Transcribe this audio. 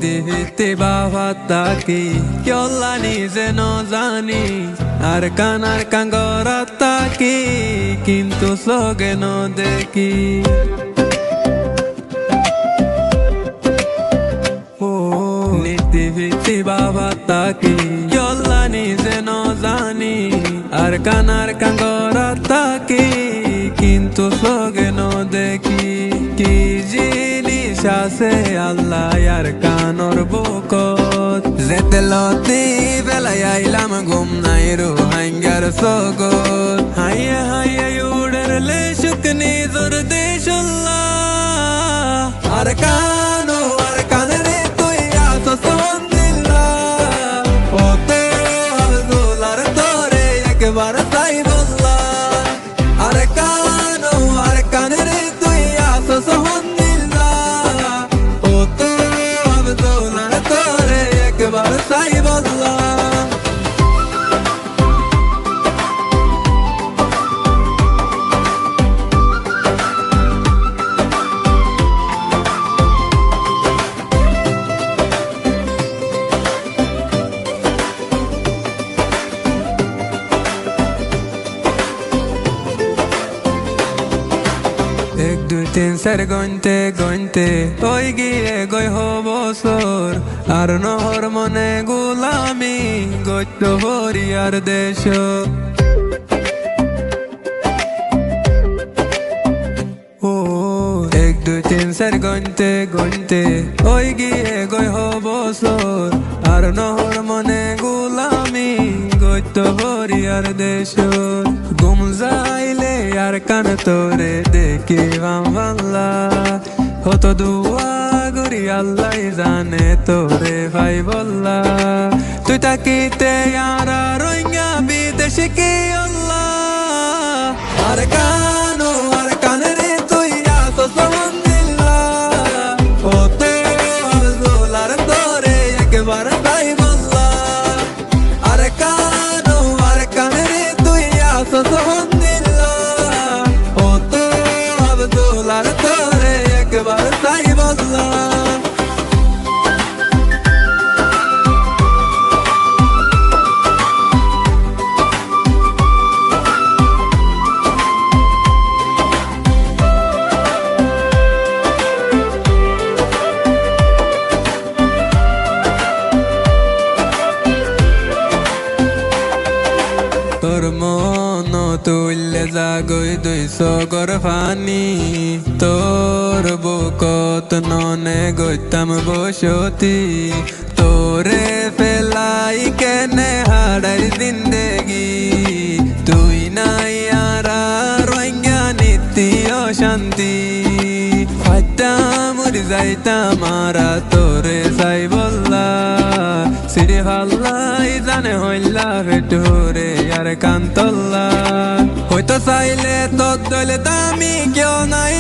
নীতি ভিত্তি বাবা তাকি কেলা নিজে ন জানি আর কাঙ্গরা তাকি কিন্তু সগে ন দেখি নীতি ভিত্তি বাবা তাকি কেলা নিজে ন জানি আর কাঙ্গরা তাকি কিন্তু সগে ন দেখি কি জিনিস আছে আল্লাহ আর কানর বুকত যেতে লতি বেলায় আইলাম ঘুম নাই রো হাঙ্গার সগত হাইয়া হাইয়া উড়লে শুকনি জোর দেশুল্লাহ আর কানরে তুই আসো সন্দিল্লাহ ওতে আব্দুলার তোরে একবার তাই বললা আর কানরে তুই আসো সন্দিল্লাহ ওতে আব্দুলার তোরে একবার তাই বললা এক দুই তিন চার গইনতে ওই গিয়ে গই বছর আর নহর মনে গোলামি গত্য হরিয়ার দেশ ও এক দুই তিন চার গইনতে ওই গিয়ে গই বছর আর নহর মনে গোলামি গত্য হরিয়ার দেশ গুম যাইলে আর কান তোরে দেখি বাংলা হতো দুয়া গরি আল্লাহ জানে তোরে ভাই বললা তুই তাকিতে আর রোহিঙ্গা বিদেশে কি আল্লাহ আর কানরে তুই আসো সন্দিল্লাহ ওতে আব্দুলার তোরে একবার ভাই বললা আর কানরে তুই আসো সন্দিল্লাহ ওতে আব্দুলার তোরে একবার তাই বললা তোর মন তুললে জাগই 200 গর ফানি তোর বুকত ননে গইতাম বসতি তোরে ফেলাই কেনে হাড়ার জিন্দেগি তুই নাই আর রোহিঙ্গা নীতি অশান্তি মরি যাইতাম মারা তোরে যাই বললা সিঁড়ি ভাল্লাই জানে হইলা ভেটুরে আর কান্তল্লা হয়তো চাইলে তোর দলে দামি কেউ নাই